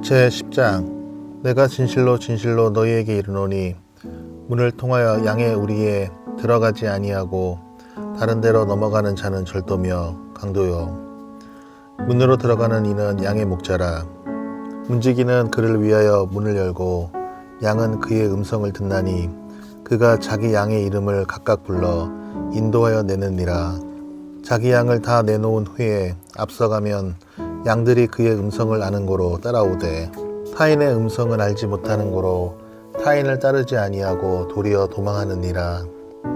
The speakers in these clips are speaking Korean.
제10장 내가 진실로 진실로 너희에게 이르노니 문을 통하여 양의 우리에 들어가지 아니하고 다른 데로 넘어가는 자는 절도며 강도요 문으로 들어가는 이는 양의 목자라. 문지기는 그를 위하여 문을 열고 양은 그의 음성을 듣나니 그가 자기 양의 이름을 각각 불러 인도하여 내느니라. 자기 양을 다 내놓은 후에 앞서가면 양들이 그의 음성을 아는 고로 따라오되 타인의 음성은 알지 못하는 고로 타인을 따르지 아니하고 도리어 도망하느니라.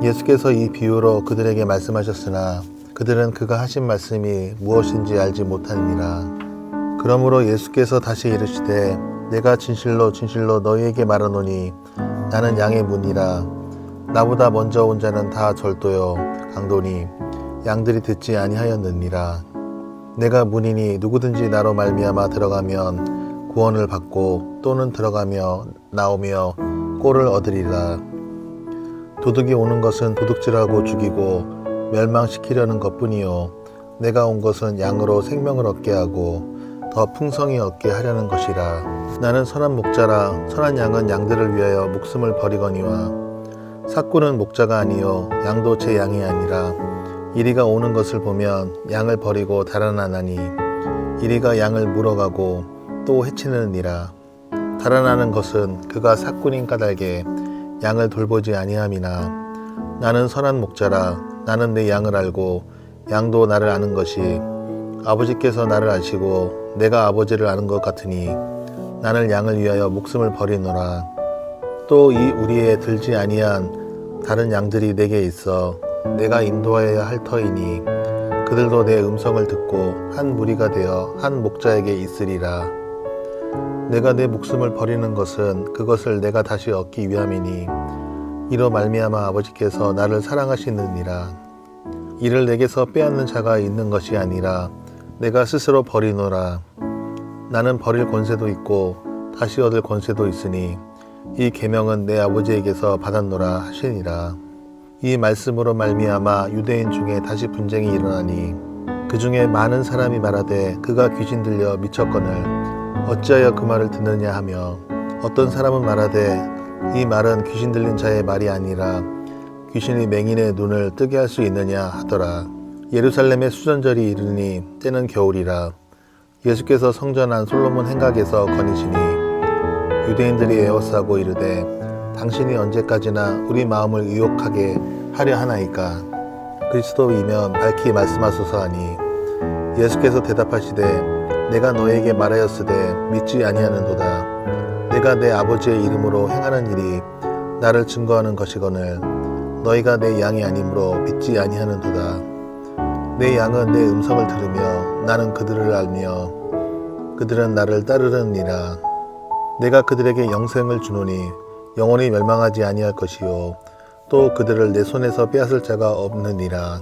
예수께서 이 비유로 그들에게 말씀하셨으나 그들은 그가 하신 말씀이 무엇인지 알지 못하니라. 그러므로 예수께서 다시 이르시되 내가 진실로 진실로 너희에게 말하노니 나는 양의 문이라. 나보다 먼저 온 자는 다 절도요 강도니 양들이 듣지 아니하였느니라. 내가 문이니 누구든지 나로 말미암아 들어가면 구원을 받고 또는 들어가며 나오며 꼴을 얻으리라. 도둑이 오는 것은 도둑질하고 죽이고 멸망시키려는 것뿐이요 내가 온 것은 양으로 생명을 얻게 하고 더 풍성히 얻게 하려는 것이라. 나는 선한 목자라. 선한 양은 양들을 위하여 목숨을 버리거니와 삭구는 목자가 아니요 양도 제 양이 아니라 이리가 오는 것을 보면 양을 버리고 달아나나니 이리가 양을 물어가고 또 해치느니라. 달아나는 것은 그가 삭군인 까닭에 양을 돌보지 아니함이나 나는 선한 목자라. 나는 내 양을 알고 양도 나를 아는 것이 아버지께서 나를 아시고 내가 아버지를 아는 것 같으니 나는 양을 위하여 목숨을 버리노라. 또 이 우리에 들지 아니한 다른 양들이 내게 있어 내가 인도하여야 할 터이니 그들도 내 음성을 듣고 한 무리가 되어 한 목자에게 있으리라. 내가 내 목숨을 버리는 것은 그것을 내가 다시 얻기 위함이니 이로 말미암아 아버지께서 나를 사랑하시느니라. 이를 내게서 빼앗는 자가 있는 것이 아니라 내가 스스로 버리노라. 나는 버릴 권세도 있고 다시 얻을 권세도 있으니 이 계명은 내 아버지에게서 받았노라 하시니라. 이 말씀으로 말미암아 유대인 중에 다시 분쟁이 일어나니 그 중에 많은 사람이 말하되 그가 귀신 들려 미쳤거늘 어찌하여 그 말을 듣느냐 하며 어떤 사람은 말하되 이 말은 귀신 들린 자의 말이 아니라 귀신이 맹인의 눈을 뜨게 할 수 있느냐 하더라. 예루살렘의 수전절이 이르니 때는 겨울이라. 예수께서 성전 안 솔로몬 행각에서 거니시니 유대인들이 에워싸고 이르되 당신이 언제까지나 우리 마음을 유혹하게 하려 하나이까. 그리스도이면 밝히 말씀하소서 하니 예수께서 대답하시되 내가 너에게 말하였으되 믿지 아니하는도다. 내가 내 아버지의 이름으로 행하는 일이 나를 증거하는 것이거늘 너희가 내 양이 아니므로 믿지 아니하는도다. 내 양은 내 음성을 들으며 나는 그들을 알며 그들은 나를 따르느니라. 내가 그들에게 영생을 주노니 영원히 멸망하지 아니할 것이요 또 그들을 내 손에서 빼앗을 자가 없느니라.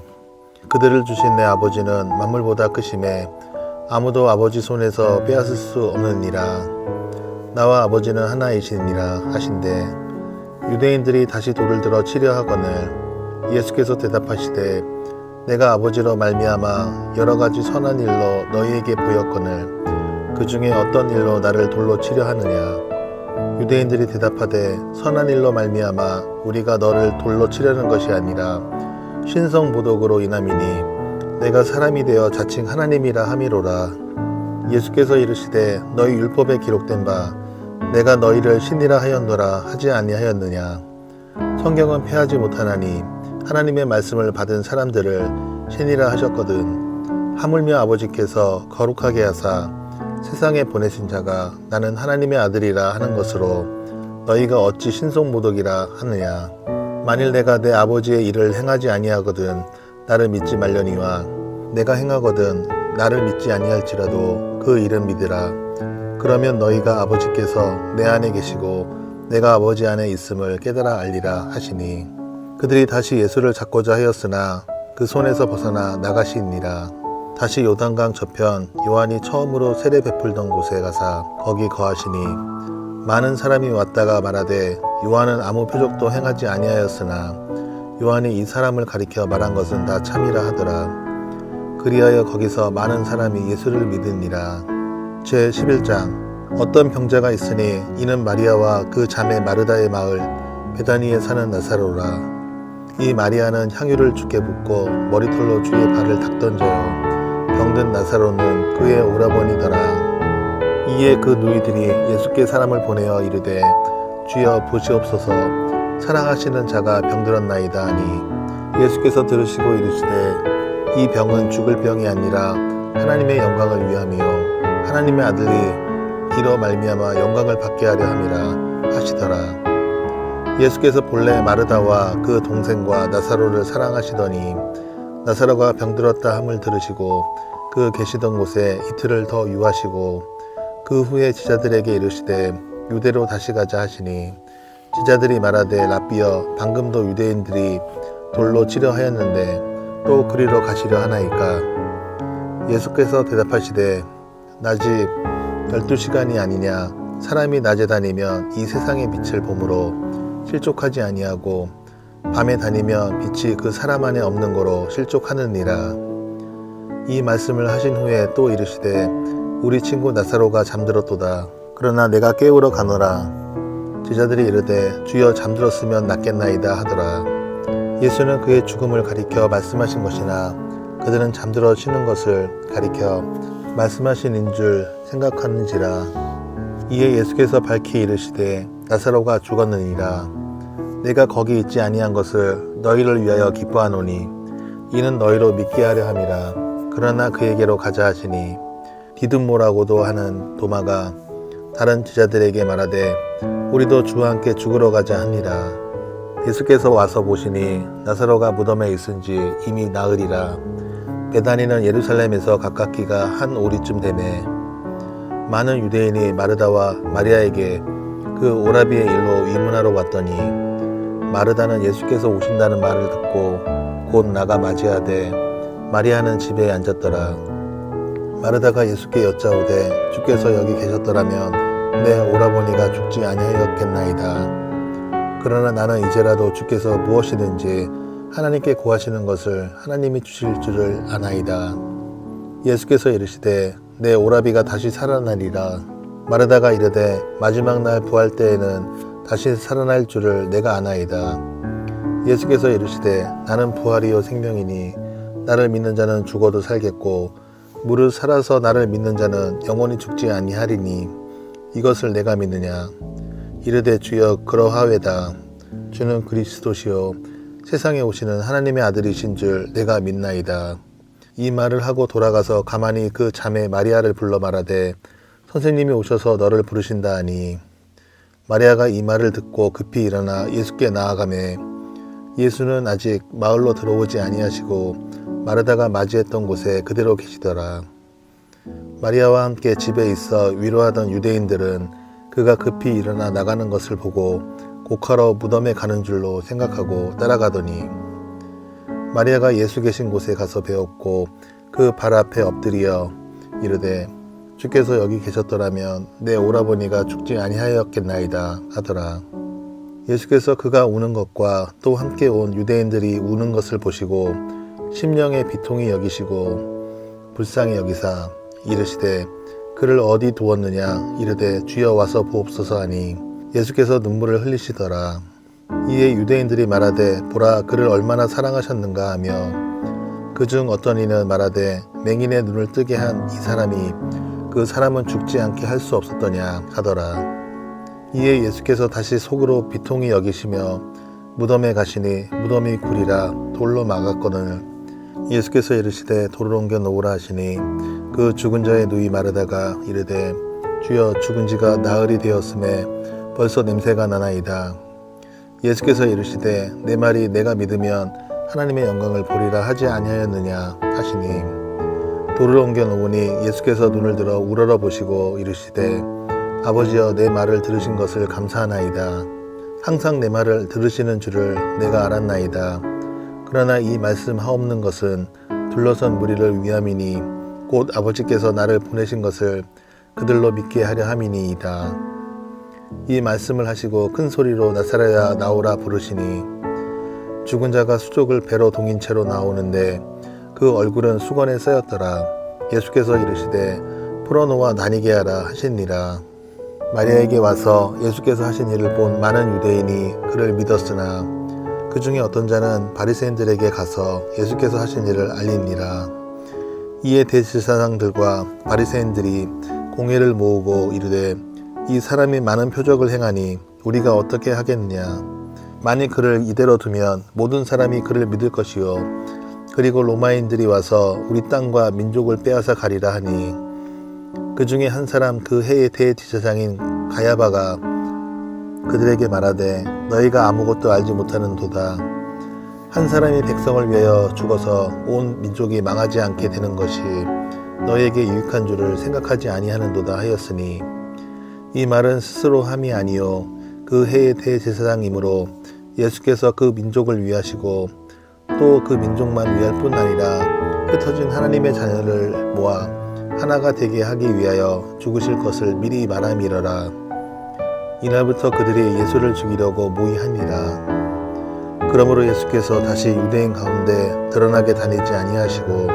그들을 주신 내 아버지는 만물보다 크심에 아무도 아버지 손에서 빼앗을 수 없느니라. 나와 아버지는 하나이시니라 하신대 유대인들이 다시 돌을 들어 치려 하거늘 예수께서 대답하시되 내가 아버지로 말미암아 여러 가지 선한 일로 너희에게 보였거늘 그 중에 어떤 일로 나를 돌로 치려 하느냐. 유대인들이 대답하되 선한 일로 말미암아 우리가 너를 돌로 치려는 것이 아니라 신성모독으로 인함이니 내가 사람이 되어 자칭 하나님이라 함이로라. 예수께서 이르시되 너희 율법에 기록된 바 내가 너희를 신이라 하였노라 하지 아니하였느냐. 성경은 패하지 못하나니 하나님의 말씀을 받은 사람들을 신이라 하셨거든. 하물며 아버지께서 거룩하게 하사 세상에 보내신 자가 나는 하나님의 아들이라 하는 것으로 너희가 어찌 신성모독이라 하느냐. 만일 내가 내 아버지의 일을 행하지 아니하거든 나를 믿지 말려니와 내가 행하거든 나를 믿지 아니할지라도 그 일은 믿으라. 그러면 너희가 아버지께서 내 안에 계시고 내가 아버지 안에 있음을 깨달아 알리라 하시니 그들이 다시 예수를 잡고자 하였으나 그 손에서 벗어나 나가시니라. 다시 요단강 저편 요한이 처음으로 세례 베풀던 곳에 가사 거기 거하시니 많은 사람이 왔다가 말하되 요한은 아무 표적도 행하지 아니하였으나 요한이 이 사람을 가리켜 말한 것은 다 참이라 하더라. 그리하여 거기서 많은 사람이 예수를 믿으니라. 제11장 어떤 병자가 있으니 이는 마리아와 그 자매 마르다의 마을 베다니에 사는 나사로라. 이 마리아는 향유를 주께 붓고 머리털로 주의 발을 닦던져요. 병든 나사로는 그의 오라버니더라. 이에 그 누이들이 예수께 사람을 보내어 이르되 주여 보시옵소서, 사랑하시는 자가 병들었나이다 하니, 예수께서 들으시고 이르시되 이 병은 죽을 병이 아니라 하나님의 영광을 위함이요 하나님의 아들이 이로 말미암아 영광을 받게 하려 함이라 하시더라. 예수께서 본래 마르다와 그 동생과 나사로를 사랑하시더니 나사로가 병들었다 함을 들으시고 그 계시던 곳에 이틀을 더 유하시고 그 후에 제자들에게 이르시되 유대로 다시 가자 하시니, 제자들이 말하되 랍비여, 방금도 유대인들이 돌로 치려 하였는데 또 그리로 가시려 하나이까? 예수께서 대답하시되 낮이 12시간이 아니냐? 사람이 낮에 다니면 이 세상의 빛을 보므로 실족하지 아니하고 밤에 다니면 빛이 그 사람 안에 없는 거로 실족하느니라. 이 말씀을 하신 후에 또 이르시되 우리 친구 나사로가 잠들었도다. 그러나 내가 깨우러 가노라. 제자들이 이르되 주여 잠들었으면 낫겠나이다 하더라. 예수는 그의 죽음을 가리켜 말씀하신 것이나 그들은 잠들어 쉬는 것을 가리켜 말씀하신 줄 생각하는지라. 이에 예수께서 밝히 이르시되 나사로가 죽었느니라. 내가 거기 있지 아니한 것을 너희를 위하여 기뻐하노니 이는 너희로 믿게 하려 함이라. 그러나 그에게로 가자 하시니, 디두모라고도 하는 도마가 다른 제자들에게 말하되 우리도 주와 함께 죽으러 가자 하니라. 예수께서 와서 보시니 나사로가 무덤에 있은지 이미 나으리라. 베다니는 예루살렘에서 가깝기가 한 오리쯤 되매 많은 유대인이 마르다와 마리아에게 그 오라비의 일로 위문하러 왔더니, 마르다는 예수께서 오신다는 말을 듣고 곧 나가 맞이하되 마리아는 집에 앉았더라. 마르다가 예수께 여짜오되 주께서 여기 계셨더라면 내 오라버니가 죽지 아니하였겠나이다. 그러나 나는 이제라도 주께서 무엇이든지 하나님께 구하시는 것을 하나님이 주실 줄을 아나이다. 예수께서 이르시되 내 오라비가 다시 살아나리라. 마르다가 이르되 마지막 날 부활 때에는 다시 살아날 줄을 내가 아나이다. 예수께서 이르시되 나는 부활이요 생명이니 나를 믿는 자는 죽어도 살겠고 무릇 살아서 나를 믿는 자는 영원히 죽지 아니하리니 이것을 내가 믿느냐? 이르되 주여 그러하외다. 주는 그리스도시요 세상에 오시는 하나님의 아들이신 줄 내가 믿나이다. 이 말을 하고 돌아가서 가만히 그 자매 마리아를 불러 말하되 선생님이 오셔서 너를 부르신다 하니, 마리아가 이 말을 듣고 급히 일어나 예수께 나아가매 예수는 아직 마을로 들어오지 아니하시고 마르다가 맞이했던 곳에 그대로 계시더라. 마리아와 함께 집에 있어 위로하던 유대인들은 그가 급히 일어나 나가는 것을 보고 곡하러 무덤에 가는 줄로 생각하고 따라가더니, 마리아가 예수 계신 곳에 가서 배웠고 그 발 앞에 엎드려 이르되 주께서 여기 계셨더라면 내 오라버니가 죽지 아니하였겠나이다 하더라. 예수께서 그가 우는 것과 또 함께 온 유대인들이 우는 것을 보시고 심령의 비통이 여기시고 불쌍히 여기사 이르시되 그를 어디 두었느냐? 이르되 주여 와서 보옵소서 하니 예수께서 눈물을 흘리시더라. 이에 유대인들이 말하되 보라 그를 얼마나 사랑하셨는가 하며, 그중 어떤 이는 말하되 맹인의 눈을 뜨게 한 이 사람이 그 사람은 죽지 않게 할 수 없었더냐 하더라. 이에 예수께서 다시 속으로 비통히 여기시며 무덤에 가시니 무덤이 구리라 돌로 막았거늘 예수께서 이르시되 돌을 옮겨 놓으라 하시니, 그 죽은 자의 누이 마르다가 이르되 주여 죽은 지가 나흘이 되었음에 벌써 냄새가 나나이다. 예수께서 이르시되 내 말이 내가 믿으면 하나님의 영광을 보리라 하지 아니하였느냐 하시니, 돌을 옮겨 놓으니 예수께서 눈을 들어 우러러 보시고 이르시되 아버지여 내 말을 들으신 것을 감사하나이다. 항상 내 말을 들으시는 줄을 내가 알았나이다. 그러나 이 말씀 하옵는 것은 둘러선 무리를 위함이니 곧 아버지께서 나를 보내신 것을 그들로 믿게 하려 함이니이다. 이 말씀을 하시고 큰 소리로 나사로야 나오라 부르시니 죽은 자가 수족을 배로 동인 채로 나오는데 그 얼굴은 수건에 쌓였더라. 예수께서 이르시되 풀어놓아 나뉘게 하라 하시니라. 마리아에게 와서 예수께서 하신 일을 본 많은 유대인이 그를 믿었으나 그 중에 어떤 자는 바리새인들에게 가서 예수께서 하신 일을 알리니라. 이에 대제사장들과 바리새인들이 공회를 모으고 이르되 이 사람이 많은 표적을 행하니 우리가 어떻게 하겠느냐. 만일 그를 이대로 두면 모든 사람이 그를 믿을 것이요 그리고 로마인들이 와서 우리 땅과 민족을 빼앗아 가리라 하니 그 중에 한 사람 그 해의 대제사장인 가야바가 그들에게 말하되 너희가 아무것도 알지 못하는도다. 한 사람이 백성을 위하여 죽어서 온 민족이 망하지 않게 되는 것이 너희에게 유익한 줄을 생각하지 아니하는도다 하였으니 이 말은 스스로 함이 아니요 그 해의 대제사장이므로 예수께서 그 민족을 위하시고 또 그 민족만 위할 뿐 아니라 흩어진 하나님의 자녀를 모아 하나가 되게 하기 위하여 죽으실 것을 미리 말함이러라. 이날부터 그들이 예수를 죽이려고 모의하니라. 그러므로 예수께서 다시 유대인 가운데 드러나게 다니지 아니하시고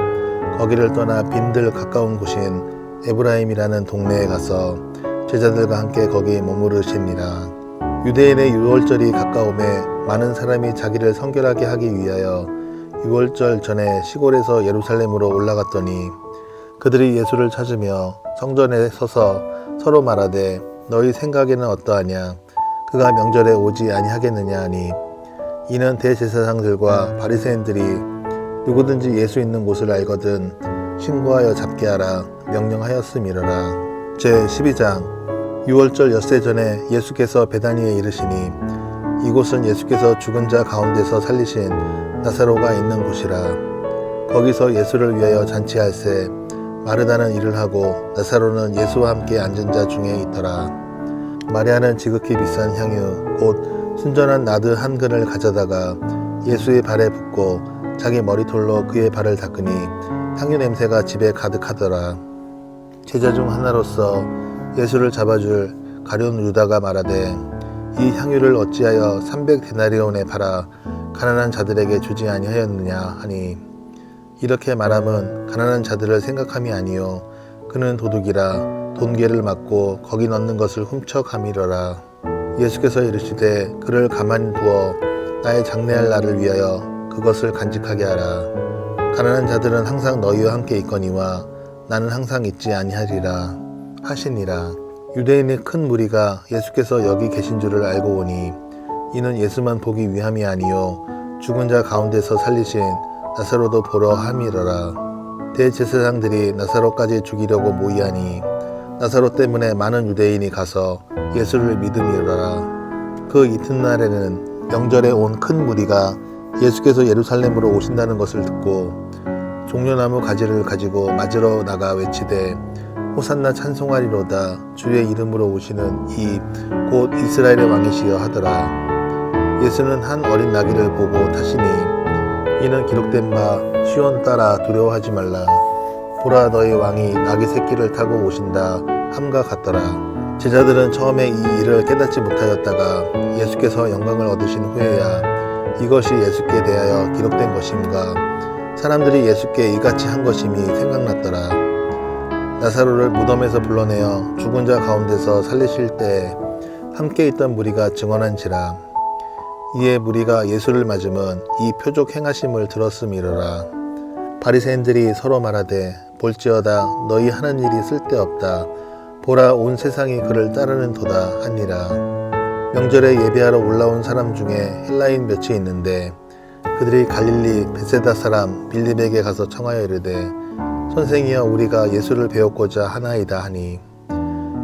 거기를 떠나 빈들 가까운 곳인 에브라임이라는 동네에 가서 제자들과 함께 거기에 머무르시니라. 유대인의 유월절이 가까움에 많은 사람이 자기를 성결하게 하기 위하여 유월절 전에 시골에서 예루살렘으로 올라갔더니 그들이 예수를 찾으며 성전에 서서 서로 말하되 너희 생각에는 어떠하냐. 그가 명절에 오지 아니하겠느냐 하니 이는 대제사장들과 바리새인들이 누구든지 예수 있는 곳을 알거든 신고하여 잡게 하라 명령하였음이러라. 제12장 유월절 엿새 전에 예수께서 베다니에 이르시니 이곳은 예수께서 죽은 자 가운데서 살리신 나사로가 있는 곳이라. 거기서 예수를 위하여 잔치할새 마르다는 일을 하고 나사로는 예수와 함께 앉은 자 중에 있더라. 마리아는 지극히 비싼 향유 곧 순전한 나드 한 근을 가져다가 예수의 발에 붓고 자기 머리털로 그의 발을 닦으니 향유 냄새가 집에 가득하더라. 제자 중 하나로서 예수를 잡아줄 가룟 유다가 말하되 이 향유를 어찌하여 300데나리온에 팔아 가난한 자들에게 주지 아니하였느냐 하니 이렇게 말함은 가난한 자들을 생각함이 아니요 그는 도둑이라 돈괴를 맞고 거기 넣는 것을 훔쳐가미러라. 예수께서 이르시되 그를 가만히 두어 나의 장례할 날을 위하여 그것을 간직하게 하라. 가난한 자들은 항상 너희와 함께 있거니와 나는 항상 있지 아니하리라 하시니라. 유대인의 큰 무리가 예수께서 여기 계신 줄을 알고 오니 이는 예수만 보기 위함이 아니요 죽은 자 가운데서 살리신 나사로도 보러 함이러라. 대제사장들이 나사로까지 죽이려고 모의하니 나사로 때문에 많은 유대인이 가서 예수를 믿음이러라. 그 이튿날에는 명절에 온 큰 무리가 예수께서 예루살렘으로 오신다는 것을 듣고 종려나무 가지를 가지고 맞으러 나가 외치되 호산나 찬송하리로다. 주의 이름으로 오시는 이 곧 이스라엘의 왕이시여 하더라. 예수는 한 어린 나귀를 보고 타시니 이는 기록된 바 시온 따라 두려워하지 말라. 보라 너희 왕이 나귀 새끼를 타고 오신다 함과 같더라. 제자들은 처음에 이 일을 깨닫지 못하였다가 예수께서 영광을 얻으신 후에야 이것이 예수께 대하여 기록된 것임과 사람들이 예수께 이같이 한 것임이 생각났더라. 나사로를 무덤에서 불러내어 죽은 자 가운데서 살리실 때 함께 있던 무리가 증언한지라. 이에 무리가 예수를 맞으면 이 표적 행하심을 들었음이러라. 바리새인들이 서로 말하되 볼지어다 너희 하는 일이 쓸데없다. 보라 온 세상이 그를 따르는도다 하니라. 명절에 예배하러 올라온 사람 중에 헬라인 몇이 있는데 그들이 갈릴리 베세다 사람 빌립에게 가서 청하여 이르되 선생이여 우리가 예수를 배웠고자 하나이다 하니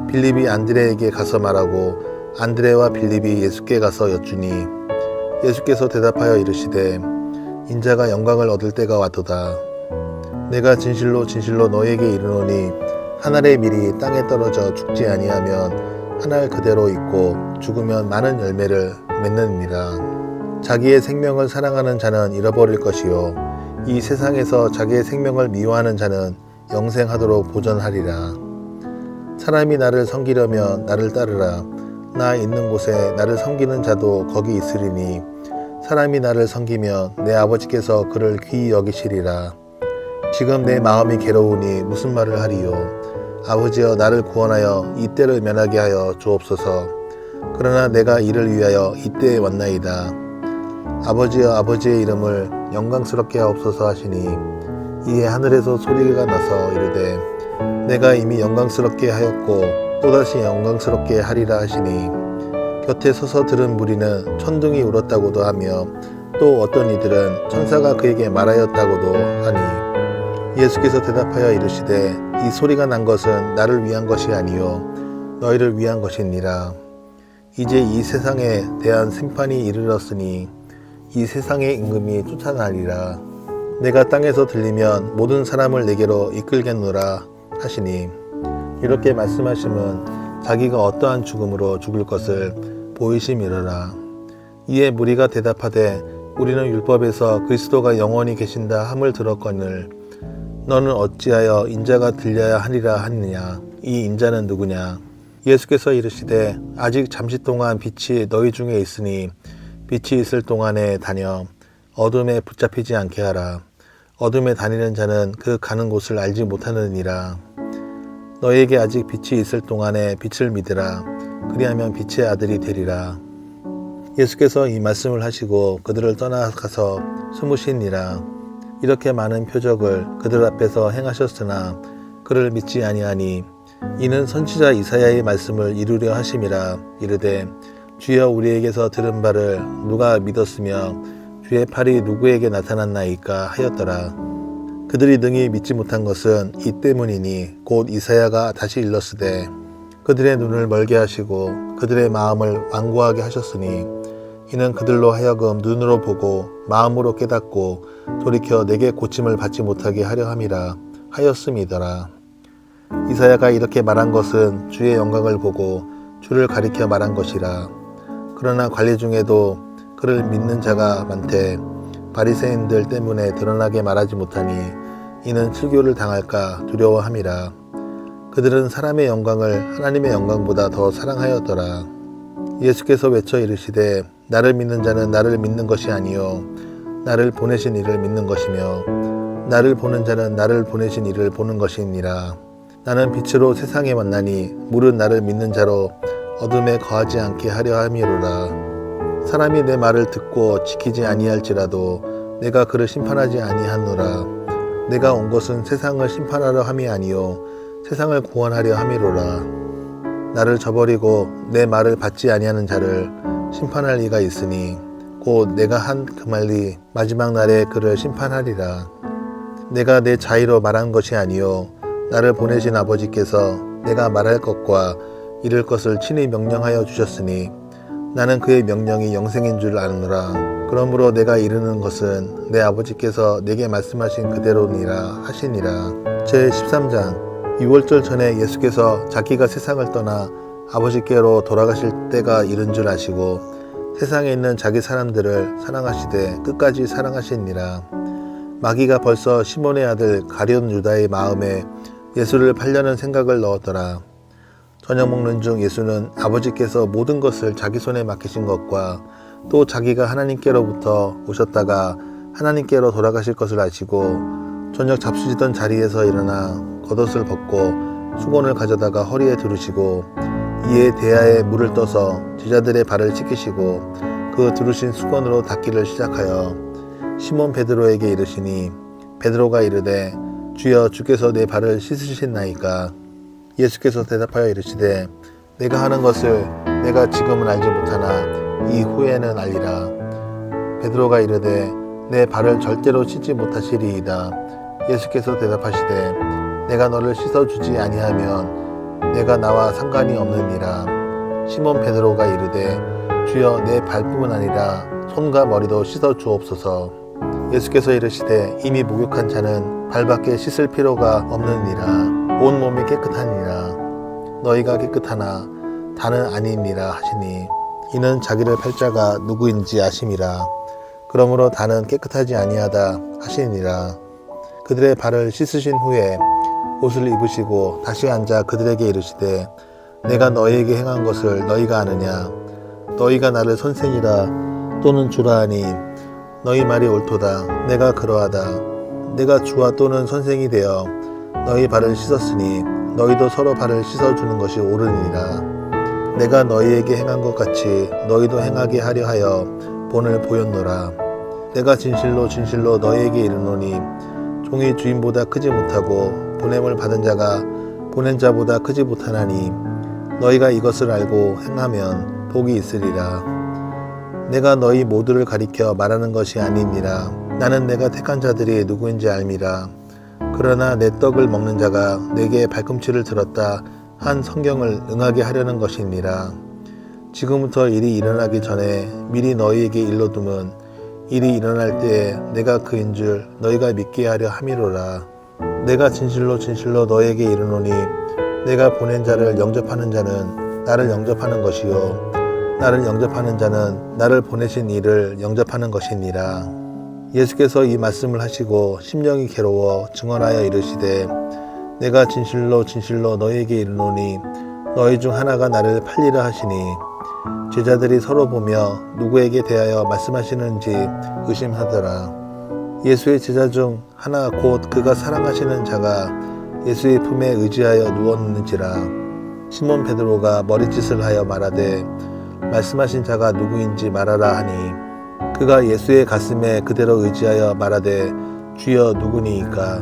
빌립이 안드레에게 가서 말하고 안드레와 빌립이 예수께 가서 여쭈니 예수께서 대답하여 이르시되 인자가 영광을 얻을 때가 왔도다. 내가 진실로 진실로 너희에게 이르노니 한 알의 밀이 땅에 떨어져 죽지 아니하면 한 알 그대로 있고 죽으면 많은 열매를 맺느니라. 자기의 생명을 사랑하는 자는 잃어버릴 것이요 이 세상에서 자기의 생명을 미워하는 자는 영생하도록 보존하리라. 사람이 나를 섬기려면 나를 따르라. 나 있는 곳에 나를 섬기는 자도 거기 있으리니 사람이 나를 섬기면 내 아버지께서 그를 귀히 여기시리라. 지금 내 마음이 괴로우니 무슨 말을 하리요. 아버지여 나를 구원하여 이 때를 면하게 하여 주옵소서. 그러나 내가 이를 위하여 이때에 왔나이다. 아버지여 아버지의 이름을 영광스럽게 하옵소서 하시니 이에 하늘에서 소리가 나서 이르되 내가 이미 영광스럽게 하였고 또다시 영광스럽게 하리라 하시니 곁에 서서 들은 무리는 천둥이 울었다고도 하며 또 어떤 이들은 천사가 그에게 말하였다고도 하니 예수께서 대답하여 이르시되 이 소리가 난 것은 나를 위한 것이 아니요 너희를 위한 것이니라. 이제 이 세상에 대한 심판이 이르렀으니 이 세상의 임금이 쫓아나리라. 내가 땅에서 들리면 모든 사람을 내게로 이끌겠노라 하시니 이렇게 말씀하심은 자기가 어떠한 죽음으로 죽을 것을 보이심이로라. 이에 무리가 대답하되 우리는 율법에서 그리스도가 영원히 계신다 함을 들었거늘 너는 어찌하여 인자가 들려야 하리라 하느냐. 이 인자는 누구냐. 예수께서 이르시되 아직 잠시 동안 빛이 너희 중에 있으니 빛이 있을 동안에 다녀 어둠에 붙잡히지 않게 하라. 어둠에 다니는 자는 그 가는 곳을 알지 못하느니라. 너희에게 아직 빛이 있을 동안에 빛을 믿으라. 그리하면 빛의 아들이 되리라. 예수께서 이 말씀을 하시고 그들을 떠나가서 숨으시니라. 이렇게 많은 표적을 그들 앞에서 행하셨으나 그를 믿지 아니하니 이는 선지자 이사야의 말씀을 이루려 하심이라. 이르되 주여 우리에게서 들은 바를 누가 믿었으며 주의 팔이 누구에게 나타났나이까 하였더라. 그들이 능히 믿지 못한 것은 이 때문이니 곧 이사야가 다시 일렀으되 그들의 눈을 멀게 하시고 그들의 마음을 완고하게 하셨으니 이는 그들로 하여금 눈으로 보고 마음으로 깨닫고 돌이켜 내게 고침을 받지 못하게 하려 함이라 하였음이더라. 이사야가 이렇게 말한 것은 주의 영광을 보고 주를 가리켜 말한 것이라. 그러나 관리 중에도 그를 믿는 자가 많되 바리새인들 때문에 드러나게 말하지 못하니 이는 출교를 당할까 두려워함이라. 그들은 사람의 영광을 하나님의 영광보다 더 사랑하였더라. 예수께서 외쳐 이르시되 나를 믿는 자는 나를 믿는 것이 아니요 나를 보내신 이를 믿는 것이며 나를 보는 자는 나를 보내신 이를 보는 것이니라. 나는 빛으로 세상에 왔나니 물은 나를 믿는 자로 어둠에 거하지 않게 하려 함이로라. 사람이 내 말을 듣고 지키지 아니할지라도 내가 그를 심판하지 아니하노라. 내가 온 것은 세상을 심판하려 함이 아니요 세상을 구원하려 함이로라. 나를 저버리고 내 말을 받지 아니하는 자를 심판할 리가 있으니 곧 내가 한 그 말이 마지막 날에 그를 심판하리라. 내가 내 자의로 말한 것이 아니요 나를 보내신 아버지께서 내가 말할 것과 이를 것을 친히 명령하여 주셨으니 나는 그의 명령이 영생인 줄 아노라. 그러므로 내가 이르는 것은 내 아버지께서 내게 말씀하신 그대로니라 하시니라. 제13장. 유월절 전에 예수께서 자기가 세상을 떠나 아버지께로 돌아가실 때가 이른 줄 아시고 세상에 있는 자기 사람들을 사랑하시되 끝까지 사랑하시니라. 마귀가 벌써 시몬의 아들 가룟 유다의 마음에 예수를 팔려는 생각을 넣었더라. 저녁 먹는 중 예수는 아버지께서 모든 것을 자기 손에 맡기신 것과 또 자기가 하나님께로부터 오셨다가 하나님께로 돌아가실 것을 아시고 저녁 잡수시던 자리에서 일어나 겉옷을 벗고 수건을 가져다가 허리에 두르시고 이에 대야에 물을 떠서 제자들의 발을 씻기시고 그 두르신 수건으로 닦기를 시작하여 시몬 베드로에게 이르시니 베드로가 이르되 주여 주께서 내 발을 씻으셨나이까. 예수께서 대답하여 이르시되 내가 하는 것을 내가 지금은 알지 못하나 이후에는 알리라. 베드로가 이르되 내 발을 절대로 씻지 못하시리이다. 예수께서 대답하시되 내가 너를 씻어주지 아니하면 내가 나와 상관이 없느니라. 시몬 베드로가 이르되 주여 내 발뿐만 아니라 손과 머리도 씻어 주옵소서. 예수께서 이르시되 이미 목욕한 자는 발밖에 씻을 필요가 없느니라. 온 몸이 깨끗하니라. 너희가 깨끗하나 다는 아니니라 하시니 이는 자기를 팔 자가 누구인지 아심이라. 그러므로 다는 깨끗하지 아니하다 하시니라. 그들의 발을 씻으신 후에 옷을 입으시고 다시 앉아 그들에게 이르시되 내가 너희에게 행한 것을 너희가 아느냐. 너희가 나를 선생이라 또는 주라 하니 너희 말이 옳도다. 내가 그러하다. 내가 주와 또는 선생이 되어 너희 발을 씻었으니 너희도 서로 발을 씻어주는 것이 옳으니라. 내가 너희에게 행한 것 같이 너희도 행하게 하려 하여 본을 보였노라. 내가 진실로 진실로 너희에게 이르노니 종이 주인보다 크지 못하고 보냄을 받은 자가 보낸 자보다 크지 못하나니 너희가 이것을 알고 행하면 복이 있으리라. 내가 너희 모두를 가리켜 말하는 것이 아니니라. 나는 내가 택한 자들이 누구인지 알미라. 그러나 내 떡을 먹는 자가 내게 발꿈치를 들었다 한 성경을 응하게 하려는 것이니라. 지금부터 일이 일어나기 전에 미리 너희에게 일러두면 일이 일어날 때에 내가 그인 줄 너희가 믿게 하려 함이로라. 내가 진실로 진실로 너희에게 이르노니 내가 보낸 자를 영접하는 자는 나를 영접하는 것이요 나를 영접하는 자는 나를 보내신 이를 영접하는 것이니라. 예수께서 이 말씀을 하시고 심령이 괴로워 증언하여 이르시되 내가 진실로 진실로 너희에게 이르노니 너희 중 하나가 나를 팔리라 하시니 제자들이 서로 보며 누구에게 대하여 말씀하시는지 의심하더라. 예수의 제자 중 하나 곧 그가 사랑하시는 자가 예수의 품에 의지하여 누웠는지라. 시몬 베드로가 머리짓을 하여 말하되 말씀하신 자가 누구인지 말하라 하니 그가 예수의 가슴에 그대로 의지하여 말하되 주여 누구니이까.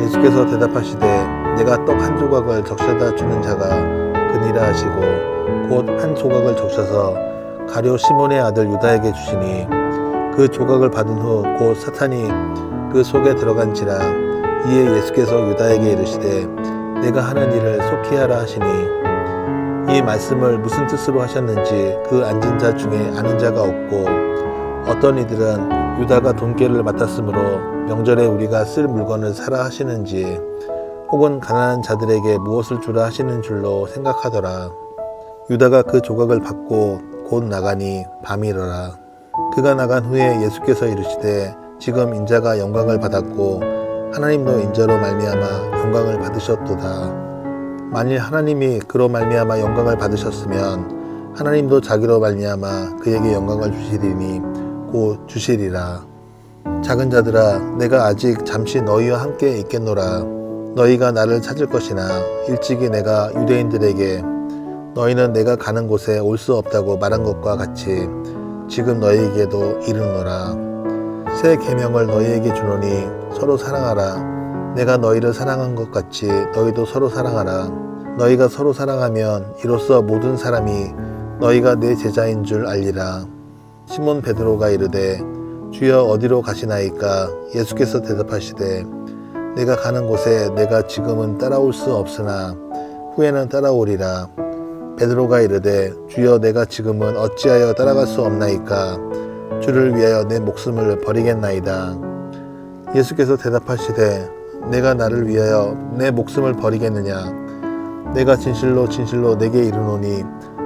예수께서 대답하시되 내가 떡 한 조각을 적셔다 주는 자가 그니라 하시고 곧 한 조각을 적셔서 가룟 시몬의 아들 유다에게 주시니 그 조각을 받은 후 곧 사탄이 그 속에 들어간지라. 이에 예수께서 유다에게 이르시되 내가 하는 일을 속히 하라 하시니 이 말씀을 무슨 뜻으로 하셨는지 그 앉은 자 중에 아는 자가 없고 어떤 이들은 유다가 돈깨를 맡았으므로 명절에 우리가 쓸 물건을 사라 하시는지 혹은 가난한 자들에게 무엇을 주라 하시는 줄로 생각하더라. 유다가 그 조각을 받고 곧 나가니 밤이러라. 그가 나간 후에 예수께서 이르시되 지금 인자가 영광을 받았고 하나님도 인자로 말미암아 영광을 받으셨도다. 만일 하나님이 그로 말미암아 영광을 받으셨으면 하나님도 자기로 말미암아 그에게 영광을 주시리니 곧 주시리라. 작은 자들아 내가 아직 잠시 너희와 함께 있겠노라. 너희가 나를 찾을 것이나 일찍이 내가 유대인들에게 너희는 내가 가는 곳에 올 수 없다고 말한 것과 같이 지금 너희에게도 이르노라. 새 계명을 너희에게 주노니 서로 사랑하라. 내가 너희를 사랑한 것 같이 너희도 서로 사랑하라. 너희가 서로 사랑하면 이로써 모든 사람이 너희가 내 제자인 줄 알리라. 시몬 베드로가 이르되 주여 어디로 가시나이까. 예수께서 대답하시되 내가 가는 곳에 내가 지금은 따라올 수 없으나 후에는 따라오리라. 베드로가 이르되 주여 내가 지금은 어찌하여 따라갈 수 없나이까. 주를 위하여 내 목숨을 버리겠나이다. 예수께서 대답하시되 내가 나를 위하여 내 목숨을 버리겠느냐. 내가 진실로 진실로 내게 이르노니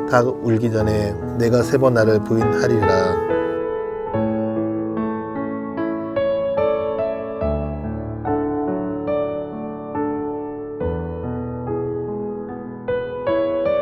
닭 울기 전에 내가 3번 나를 부인하리라.